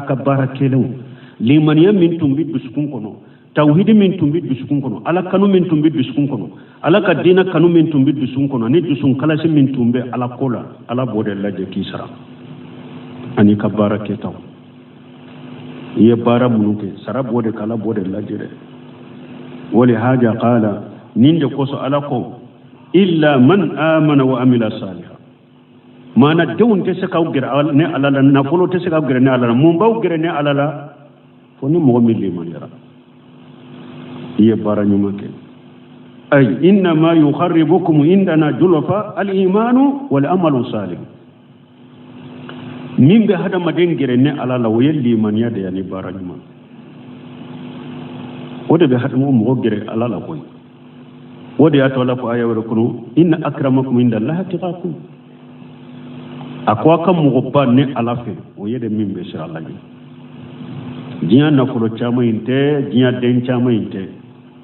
كباركتهم لمن يمن تنبي دسكون كنو توحيد من تنبي دسكون كنو ألا كانوا من تنبي دسكون كنو ألا كدينا كانوا من تنبي دسكون كنو ني دسكون كلاس من تنبي ألا كولا ألا بود اللجل كيسر أني كباركتهم ye bara munuke sarabo de kala bode lajire wali haja qala ninde koso alako illa man amana wa amila salihan mana dewun te se kaw gira ne alala na folo te se kaw gira ne alala mum baw gira ne alala foni mo milli man yara ye bara nyumake ay inna ma yukharribukum indana julfa al imanu wal amalu salih min be hada madengere ne alala wayelli man yada yani barajuma wode be hada mo gere alala koy wode ya tola ko ayaw rekunu inna akramakum indallahi atqakum akwa kam mo ba ne alafe wayede min be sha Allah jinya na fulo chama inte jinya den chama inte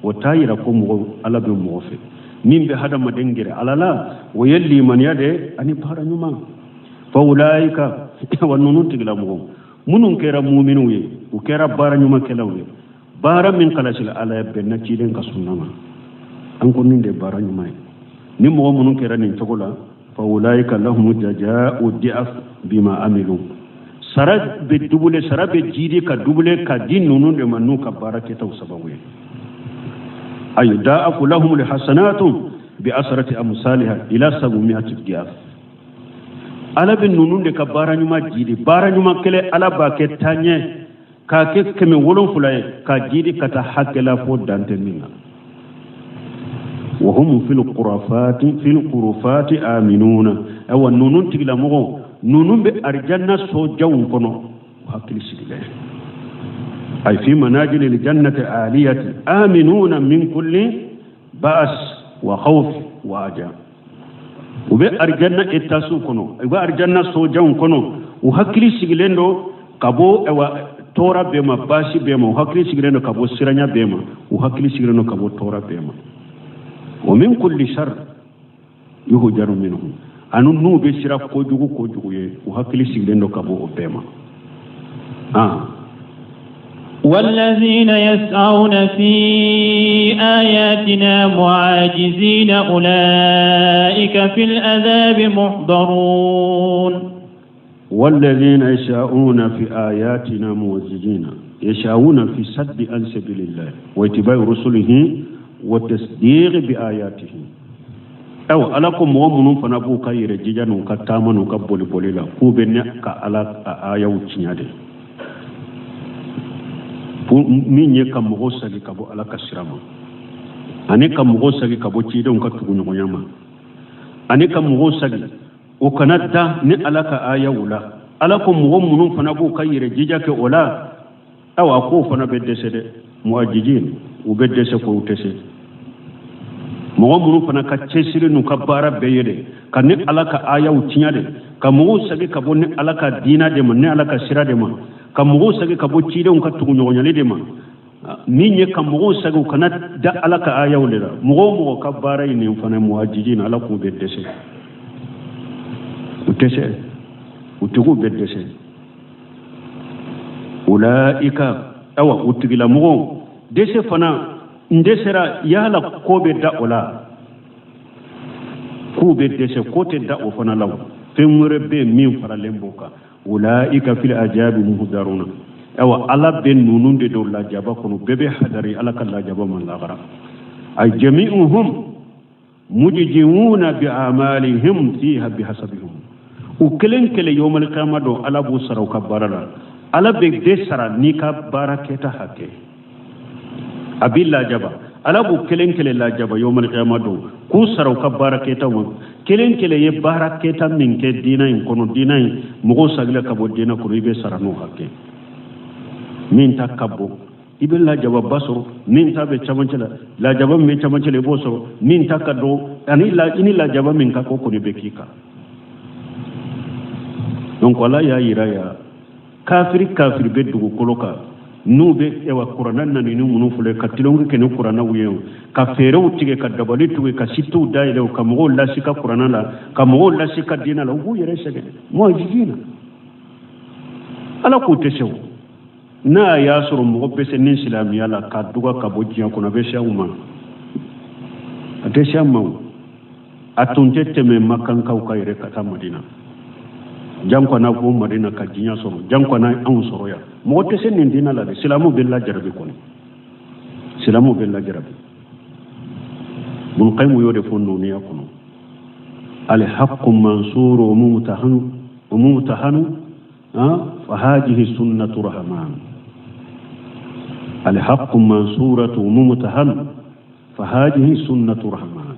wotayira ko mo ala be mo fe min be hada madengere alala wayelli man yade ani barajuma faulaika wannunun tigla mo munun kera mu'minu ye u kera bara nyuma kelawle bara min kalasil ala benna ciden ka sunnama an ko ninde bara nyuma ni mo munun kera nin togola faulaika lahum jazaa'u di'af bima amilu sara be dubule sara be jidi ka dubule ka din nunun de manu ka barake taw sabawe ay da'afu lahum lihasanatu bi asrati amsalha ila 700 di'af ala bin nunun de ka baranyuma jidi baranyuma kele ala ba ke tanye ka ke keme wolon fulaye ka jidi kata hakela fo dante minna wa hum fil qurafati aminuna aw nunun tigla mo nunun be arjanna so jawun kono hakili sigile ay fi manajil al jannati aliyati aminuna min kulli ba's wa khawf wa ajab ube arjanna etasu kono ube arjanna sojan kono u hakili sigilendo kabo ewa tora bema basi bema u hakili sigilendo kabo siranya bema u hakili sigilendo kabo tora bema wa min kulli shar yuhjaru minhum anu nu be sira ko jugu ye u hakili sigilendo kabo bema والذين يسعون في آياتنا معاجزين أولئك في العذاب محضرون والذين يسعون في آياتنا معاجزين يسعون في سد عن سبيل الله واتباع رسله والتصديق بآياته أو ألكم ومن فنبو كير جيجان كتامن كبول بوليلا كوبن كألا آية وتشنياده min ye kam mo sagi kabo ala kasirama ani kam mo sagi kabo ciidon ka tugunyo nyama ani kam mo sagi o kanada ni ala ka aya wula ala ko mo munun fana bu kayire jija ke ola awa ko fana bedde sede muajijin u bedde se ko utese mo munun fana ka cesire nu ka bara beyede kan ni ala ka aya utinyade kam mo sagi kabo ni ala ka dina de man ni ala ka sira de man kam mo sagi kabo ciidon ka tugunyo nyale de man min ye kam mo sagi kana da ala ka aya wula mo ka bara ni fana muajijin ala ko bedde se utese utugu bedese ulaika awa utugila mo dese fana ndesera yala ko be da ola ku bedese ko te da o fana law femure be min fara lemboka ulaika fil ajabi muhdaruna awa ala ben nununde do la jaba kono bebe hadari ala kala jaba man la gara ay jami'uhum mujjiuna bi amalihim fiha bihasabihim ukelen kele yomal qiyamah do ala bu saraw ka barala ala be de sara ni ka baraketa hakke abilla jaba ala bu kelen kele la jaba yomal qiyamah do ku saraw ka baraketa wo kelen kele ye baraketa min ke dina in kono dina in mugo sagla ka bo dina ko ribe sara no hakke min takabbo ibe la jaba basoro min tabe chamancela la jaba min chamancela bosoro min takado ani la jaba min ka ko ni bekika donc wala ya yiraya kafir be dugu koloka nube ewa qur'an nan ni munu fule katilongu ken qur'an wiyo ka fere utige ka dabali tuwe ka situ daile ka mo la sika qur'an la ka mo la sika dina la wu yere shege mo jigina ala ko tesho na ya suru mo be sen islamiya la ka duga ka bojiya ko na be shawma ate shamma atunte teme makan ka yere ka ta madina janko na ko madina ka jinya soro janko na an soro ya mo te sen ni dina la de islamu billah jarabi ko ni islamu billah jarabi mun qaymu yode fonno ni yakuno al haqqu mansuru wa mumtahanu fa hadhihi sunnatu rahman al haqqu mansuratu wa mumtahanu fa hadhihi sunnatu rahman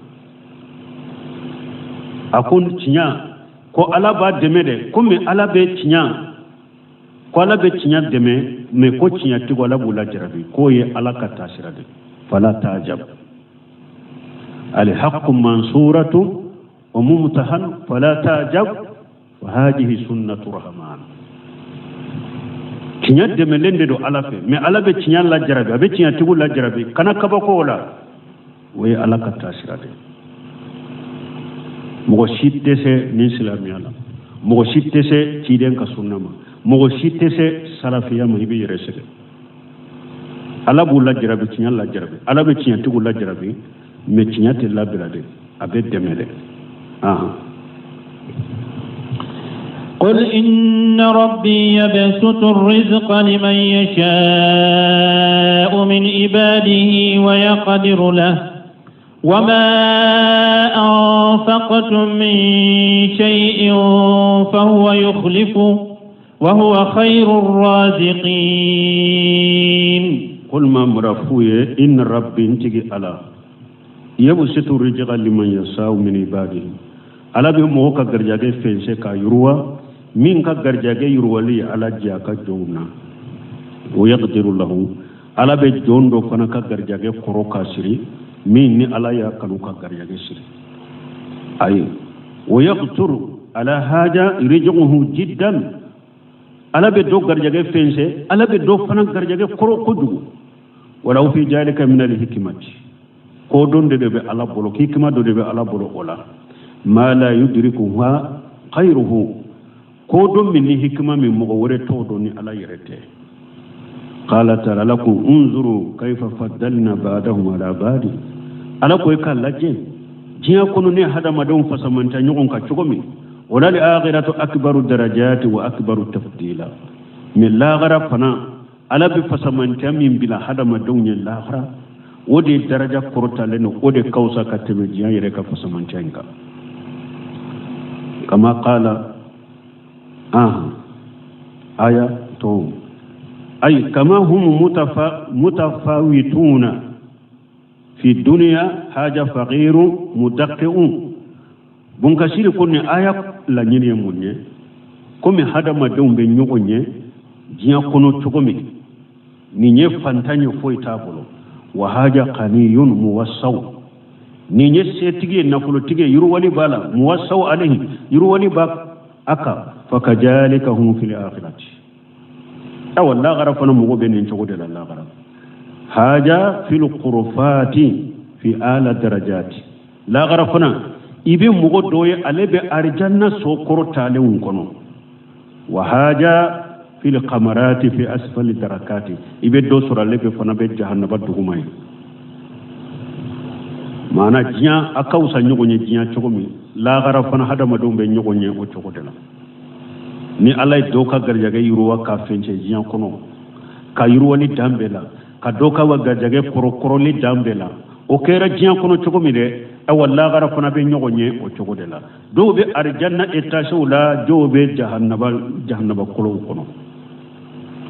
akun tinya ko ala ba deme de comme ala be tinya ko ala be tinya deme me ko tinya ti wala bula jarabi ko ye ala ka tasira de fala tajab al haqq mansuratu wa mumtahan fala tajab wa hadhihi sunnatu rahman tinya deme lende do ala fe me ala be tinya la jarabi be tinya ti wala jarabi kana kaba ko wala wo ye ala ka tasira de mogo sitte se ni islamiya la mogo sitte se ciden ka sunna ma mogo sitte se salafiya ma ibe yere sege ala bu la jarabi tinya la jarabi ala be tinya tigu la jarabi me tinya te la bilade abe demele قل إن ربي يبسط الرزق لمن يشاء من عباده ويقدر له وما أنفقتم من شيء فهو يخلفه وهو خير الرازقين قل ما مرفوه إن ربي انتقي على يبسط الرزق لمن يشاء من عباده على بموكا غرجاجي فنسي كا يروى من كا غرجاجي يروى لي على جاكا جونا ويقدر له على بجون دو فانا كا غرجاجي كروكا سري min ni ala ya kanu ka gariyage siri ay wa yaqtur ala haja yurji'uhu jiddan ala be do gariyage fense ala be do fana gariyage koro ko dugu wala fi jalika min al hikmati ko don de be ala bolo hikma do de be ala bolo ola ma la yudrikuha khayruhu ko don min hikma min mo wore to do ni ala yerete قال تعالى لكم انظروا كيف فضلنا بعضهم على بعض ala ko ka lajje jiya kono ne hada madon fasamanta nyogon ka chogomi wala li akhiratu akbaru darajati wa akbaru tafdila min la gara fana ala bi fasamanta min bila hada madon ne la gara wodi daraja korota leno wodi kausa ka teme jiya yere ka fasamanta inka kama qala aya to ay kama hum mutafawituna في الدنيا حاجة فقير مدقئ بنكسير كوني آية لا نيني موني كومي هذا ما دوم بنيوغوني جيا كونو تشوكومي نيني فانتاني فوي تابولو وحاجة قني موسو نيني سيتيجي نقولو تيجي يروالي بالا موسو عليه يروالي باك أكا فكذلك هم في الآخرة أو الله غرفنا مغوبين نشوكو دل الله غرف حاجة في القرفات في آل درجات لا غرفنا إبي مغدوي على بأرجنا سوكر تالون كنو وحاجة في القمرات في أسفل الدركات إبي دوسر على بفنا بيت جهنم بدهماي معنى جيا أكاوسا نيغوني جيا تشوكمي لا غرفنا هذا مدوم بنيغوني وتشوكودلا ni Allah doka garjaga yuruwa kafin ce jiyan kono ka yuruwa ni dambela ka doka wa garjage korokoro ni dambela o kera jiyan kono chogo mi de awalla gara fana be nyogonye o cogo de la do be arjanna etashu la do be jahannaba kolon kono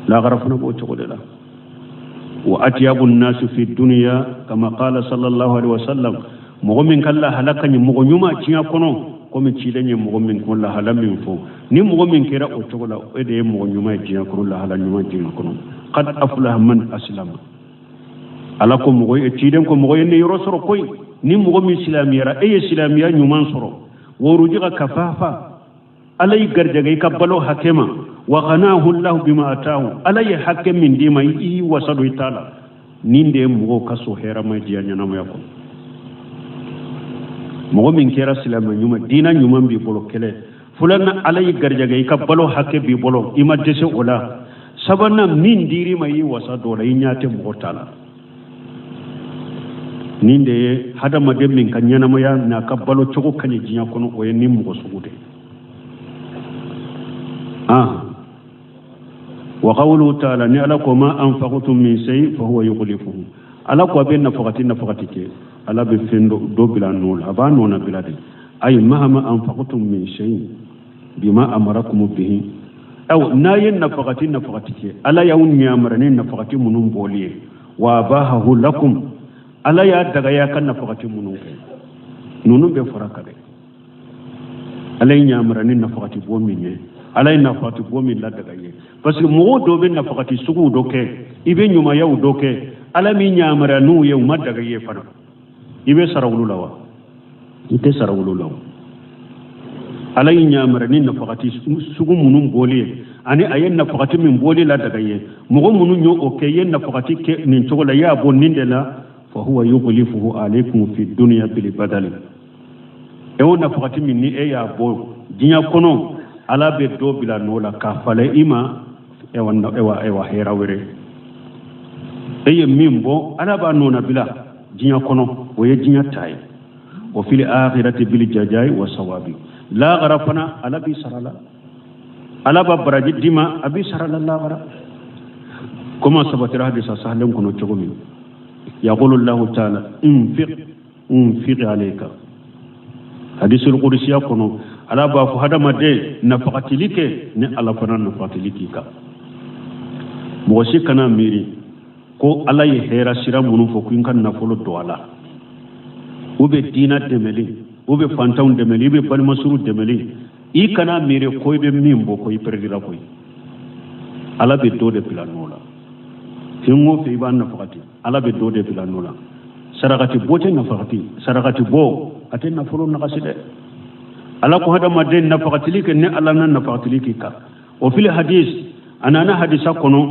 la gara fana bo cogo de la wa atyabun nas fi dunya kama qala sallallahu alaihi wasallam mu'min kala halakani mu'nyuma ciya kono ko mi ci lenye mu'min ko la halamin fo ni mu'min kira o cogo la e de mu'nyuma ciya kono la halanyuma ciya kono qad aflaha man aslama ala ko mo e ci den ko mo ne yoro soro koy ni mo mi islamiyara e islamiya nyuman soro woru jiga kafafa alay garjaga kabbalo hakema wa qanahu allah bima ataahu alay hakem min dima yi wasadu taala ninde mo kaso hera ma diya nyana mo yakko mo min kera islamiya nyuma dina nyuma bi bolo kele fulana alay garjaga kabbalo hakke bi bolo ima dese ola sabana min diri ma yi wasadu la nyate mo taala ninde hada madem min kanyana moya na kabbalo chogo kanye jinya kono o yenni mo sugude wa qawlu ta'ala ni ala ko ma anfaqtum min shay fa huwa yukhlifuhu ala ko be nafaqati ke ala be fendo do bila nol abano na bila de ay mahama anfaqtum min shay bima amarakum bihi aw nayin nafaqati ke ala yawun nyamrani nafaqati munum boliye wa bahahu lakum ala ya daga ya kan nafaqati munun kai nunun be faraka de alay nyamrani nafaqati bo minye alay nafaqati bo min la daga ye parce que mo do be nafaqati sugu do ke ibe nyuma yaw do ke ala mi nyamra nu yew ma daga ye fana ibe sarawulu lawa ite sarawulu lawa alay nyamrani nafaqati sugu munun boliye ani ayen nafaqati min boli la daga ye mo munun nyo o ke yen nafaqati ke nin chogola ya bo ninde la فهو يغلفه عليكم في الدنيا بالبدل ايو نفقتي مني اي يا بو دنيا كونو على بدو بلا نولا كفاله ايما ايوا هيرا ويري اي ميمبو على با نونا بلا دنيا كونو وي دنيا تاي وفي الاخره بالجزاء والثواب لا غرفنا على بي سرلا على ببرج ديما ابي سرلا لا غرا كما ثبت حديث صحيح كونو تشغومي يقول الله تعالى انفق عليك حديث القدسي يقول على باب هذا ما ده نفقتي لك ني على فنان نفقتي لك موسي كان ميري كو الله يهرا سيرا منو فكين كان نفولو دوالا وبي دينا دملي وبي فانتاون دملي وبي بالمسرو دملي اي كان ميري كوي بي ميمبو كوي پرديلا كوي على بي دو دي بلانولا فيمو في بان نفقتي ala be do de bila nola sarakati bote nafaqati sarakati bo aten nafulu naqaside ala ko hada madde nafaqati like ne ala nan nafaqati like ka o fil hadith anana hadisa kono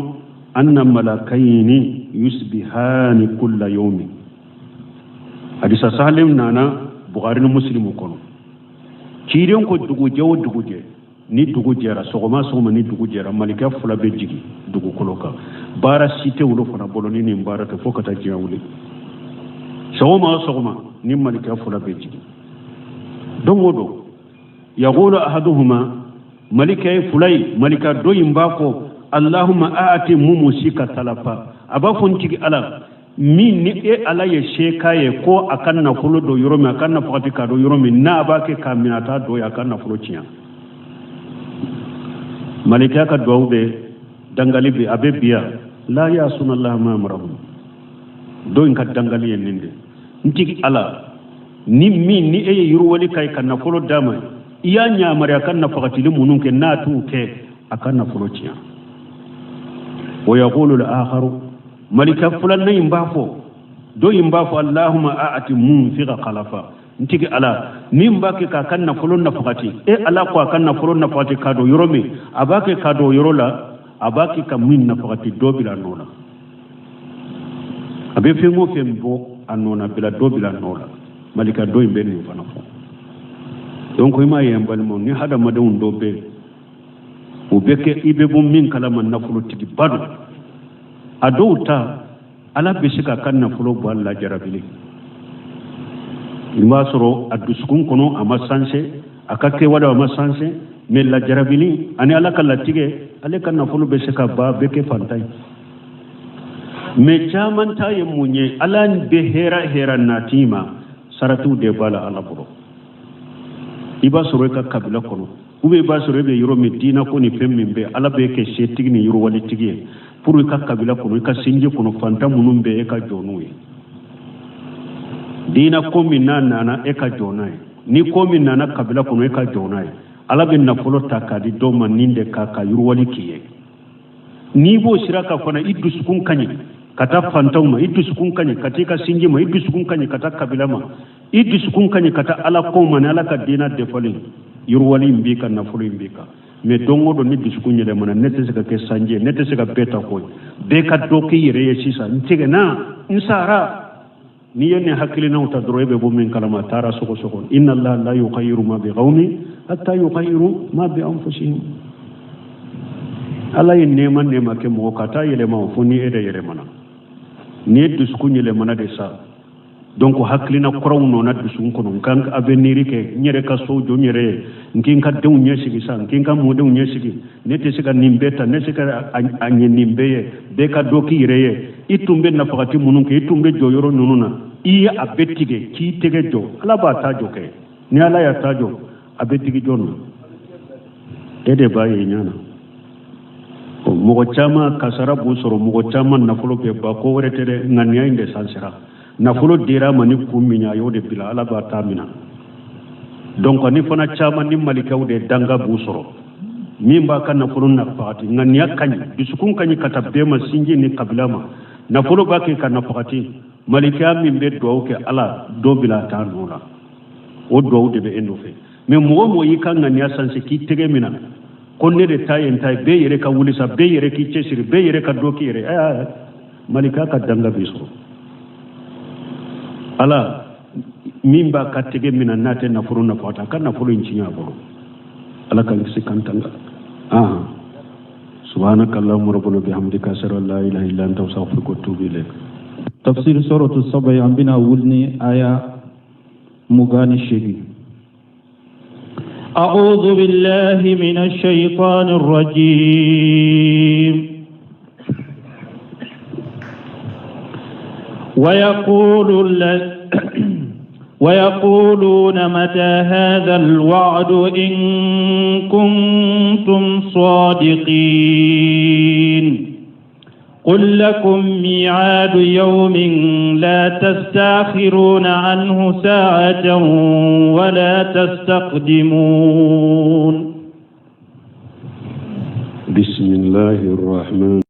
anna malakaini yusbihani kulla yawmin hadisa salim nana bukhari no muslim kono kiren ko duguje ni dugujera sogoma ni dugujera malika fula be jigi dugu koloka bara site wulo fana boloni ni mbara to fokata jiya wuli sogoma ni malika fula be jigi dongodo yaqulu ahaduhuma malika fulay malika do yimbako allahumma aati mumusika talafa abafun tigi ala min ni e ala ye shekaye ko akan na fulo do yoromi akan na fatika do yoromi na abake kaminata do ya akan na fulo ciya malika ka dawbe dangali be abe biya la ya sunallahu ma amrahu do in ka dangali yeninde ntigi ala ni min ni e yuru wali kay kan na fulo dama iya nya mari akan na fakati munun ke na tu ke akan na fulo ciya wa yaqulu al-akharu malika fulan nay mbafo do yimbafo allahumma aati munfiqa khalafa ntigi ala min bake ka kan na fulon na fakati e ala ko kan na fulon na fakati kado yoromi abake kado yorola abake ka min na fakati do bila nola abe fengo fembo anona bila do bila nola malika do imbe ni fana fo donc ima yembal mon ni hada madawun do be o beke ibe bum min kala man na fulo tigi badu adouta ala besika kan na fulo bo alla jarabili imasoro adusukun kono ama sanse akake wada ama sanse me la jarabili ani ala kala tige ale kan na fulo besika ba beke fantai me chaman taye munye ala be hera natima saratu de bala ala boro iba soro ka kabila kono ube ba soro be yoro medina ko ni pemmin be ala be ke setigi ni yoro wali tigi pour ka kabila kono ka sinje kono fanta munum be e ka jonuwe dina ko min nana e ka jonai ni ko min nana kabila kono e ka jonai ala be nafolo takadi do man ninde ka yoro wali kiye ni bo siraka fana iddu sukun kanyi kata fantawma iddu sukun kanyi katika sinjima iddu sukun kanyi kata kabilama iddu sukun kanyi kata ala koma na ala ka dina defalin yurwali mbika nafulu mbika me dongo do ni sukun nyele mana nete sika ke sanje nete sika beta koy be ka doki yere yesisa ntege na insara ni yene hakili na utadroebe bo men kalama tara soko soko inna allaha la yughayyiru ma bi qaumin hatta yughayyiru ma bi anfusihim ala ye nema ke mo kata yele ma funi ede yele mana ni dusku nyele mana de sa donc haklina koraw no na dusku kono kan avenir ke nyere ka sojo nyere nkin ka dew nyesigi sa nkin ka mo dew nyesigi nete sika nimbeta ne sika anye nimbeye be ka doki yireye itumbe na fakati munun ke itumbe joyoro nununa iya abetige ki tege jo ala ba ta jo ke ni ala ya ta jo abetige jonu ede ba ye nyana mogo chama kasara bu soro mogo chama nafolo be ba ko werete de ngania inde sansira nafolo dira mani kuminya yo de bila ala ba tamina donc ni fana chama ni malikaw de danga bu soro mimba kan nafolo na fati ngania kanyi bisukun kanyi katabe ma sinji ni kabilama nafolo ba ke kan nafati malika min be do ke ala do bila ta nura o do de be endo fe mais mo yi kan ngania sanse ki tege mina konne de tayen tay be yere ka wulisa be yere ki cesiri be yere ka doki yere malika ka danga biso ala mimba ka tege mina nate na furu na fata kan na furu incinya boro ala kan sikantanga subhanaka allahumma rabbana bihamdika ashhadu an la ilaha illa anta astaghfiruka wa atubu ilaik tafsir suratu sabay ambina wulni aya mugani shegi أعوذ بالله من الشيطان الرجيم ويقولون متى هذا الوعد إن كنتم صادقين قل لكم ميعاد يوم لا تستأخرون عنه ساعة ولا تستقدمون بسم الله الرحمن